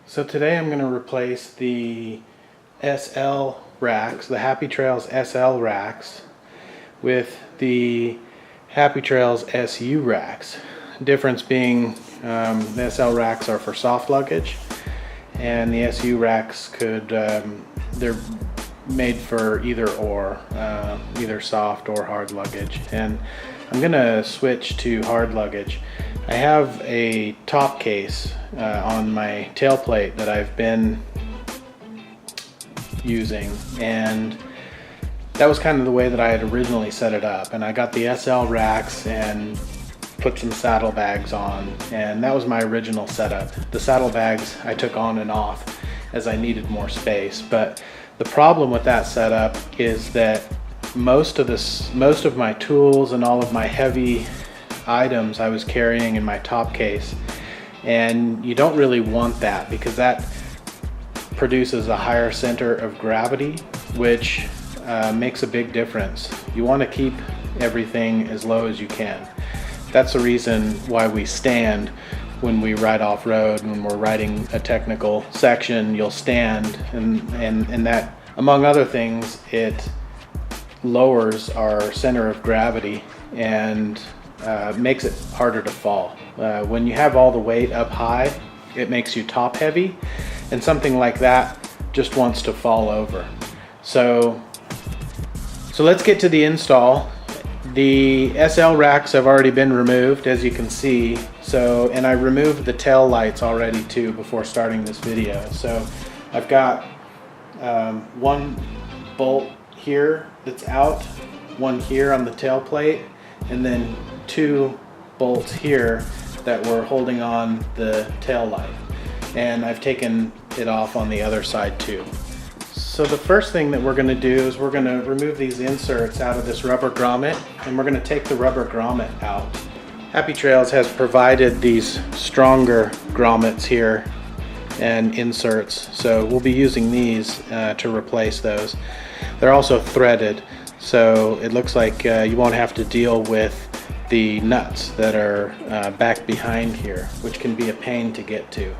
So today I'm going to replace the SL racks, the Happy Trails SL racks, with the Happy Trails SU racks. Difference being the SL racks are for soft luggage, and the SU racks they're made for either or, either soft or hard luggage. And I'm gonna switch to hard luggage. I have a top case on my tailplate that I've been using, and that was kind of the way that I had originally set it up. And I got the SL racks and put some saddlebags on, and that was my original setup. The saddlebags I took on and off as I needed more space, but the problem with that setup is that most of my tools and all of my heavy items I was carrying in my top case, and you don't really want that because that produces a higher center of gravity, which makes a big difference. You want to keep everything as low as you can. That's the reason why we stand when we ride off-road. When we're riding a technical section, you'll stand, and that, among other things, it lowers our center of gravity and makes it harder to fall. When you have all the weight up high, it makes you top heavy, and something like that just wants to fall over. So let's get to the install. The SL racks have already been removed, as you can see. And I removed the tail lights already too before starting this video. So I've got one bolt here that's out, one here on the tail plate, and then two bolts here that were holding on the tail light. And I've taken it off on the other side too. So the first thing that we're going to do is we're going to remove these inserts out of this rubber grommet, and we're going to take the rubber grommet out. Happy Trails has provided these stronger grommets here and inserts, so we'll be using these to replace those. They're also threaded, so it looks like you won't have to deal with the nuts that are back behind here, which can be a pain to get to.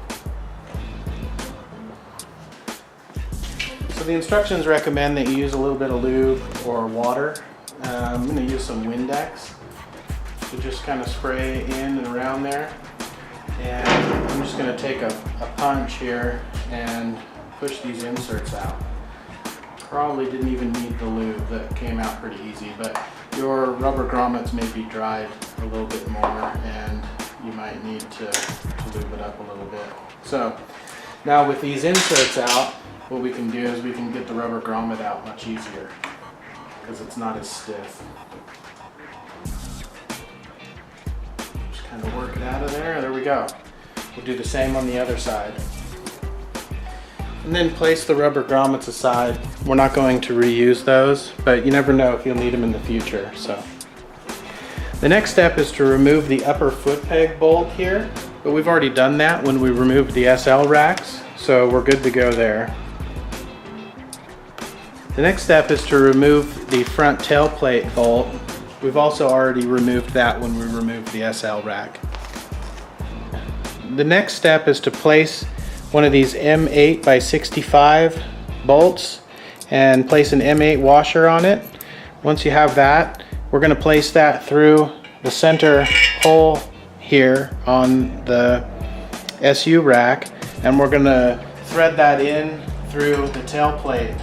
So the instructions recommend that you use a little bit of lube or water. I'm going to use some Windex to just kind of spray in and around there. And I'm just going to take a punch here and push these inserts out. Probably didn't even need the lube, that came out pretty easy, but your rubber grommets may be dried a little bit more and you might need to lube it up a little bit. So now with these inserts out, what we can do is we can get the rubber grommet out much easier because it's not as stiff. Just kind of work it out of there. There we go. We'll do the same on the other side. And then place the rubber grommets aside. We're not going to reuse those, but you never know if you'll need them in the future. So the next step is to remove the upper foot peg bolt here, but we've already done that when we removed the SL racks, so we're good to go there. The next step is to remove the front tailplate bolt. We've also already removed that when we removed the SL rack. The next step is to place one of these M8 by 65 bolts and place an M8 washer on it. Once you have that, we're going to place that through the center hole here on the SU rack, and we're going to thread that in through the tailplate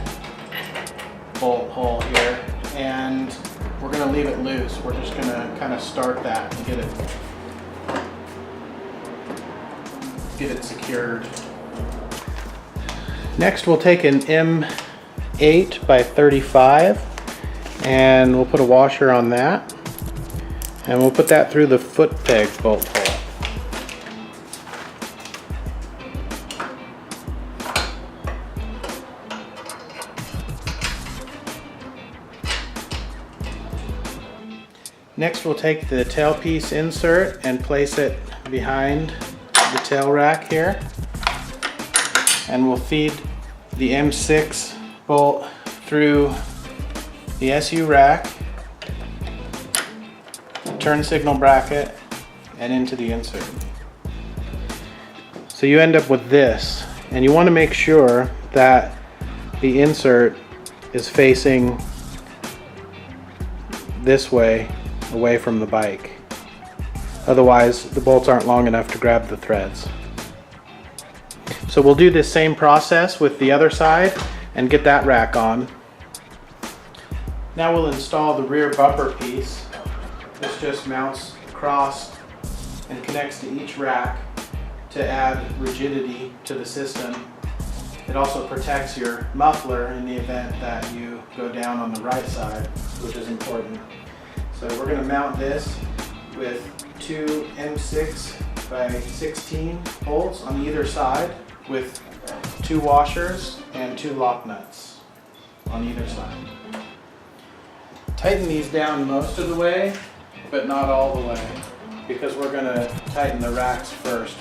bolt hole here, and we're going to leave it loose. We're just going to kind of start that and get it secured. Next we'll take an M8 by 35 and we'll put a washer on that, and we'll put that through the foot peg bolt hole. Next we'll take the tailpiece insert and place it behind the tail rack here, and we'll feed the M6 bolt through the SU rack, turn signal bracket, and into the insert. So you end up with this. and you want to make sure that the insert is facing this way, away from the bike. Otherwise, the bolts aren't long enough to grab the threads. So we'll do this same process with the other side and get that rack on. Now we'll install the rear bumper piece. This just mounts across and connects to each rack to add rigidity to the system. It also protects your muffler in the event that you go down on the right side, which is important. So we're going to mount this with two M6 by 16 bolts on either side with 2 washers and 2 lock nuts on either side. Tighten these down most of the way, but not all the way, because we're going to tighten the racks first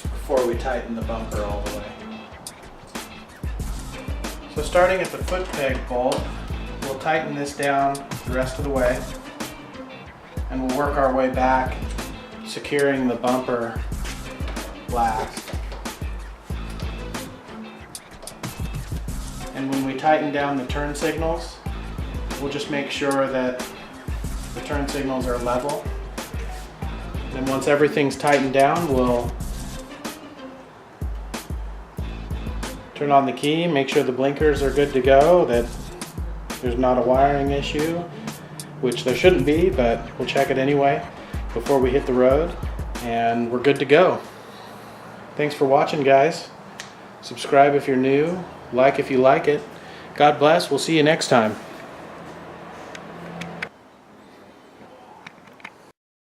before we tighten the bumper all the way. So starting at the foot peg bolt, we'll tighten this down the rest of the way, and we'll work our way back, securing the bumper last. And when we tighten down the turn signals, we'll just make sure that the turn signals are level. And once everything's tightened down, we'll turn on the key, make sure the blinkers are good to go, that there's not a wiring issue, which there shouldn't be, but we'll check it anyway before we hit the road, and we're good to go. Thanks for watching, guys. Subscribe if you're new, like if you like it. God bless. We'll see you next time.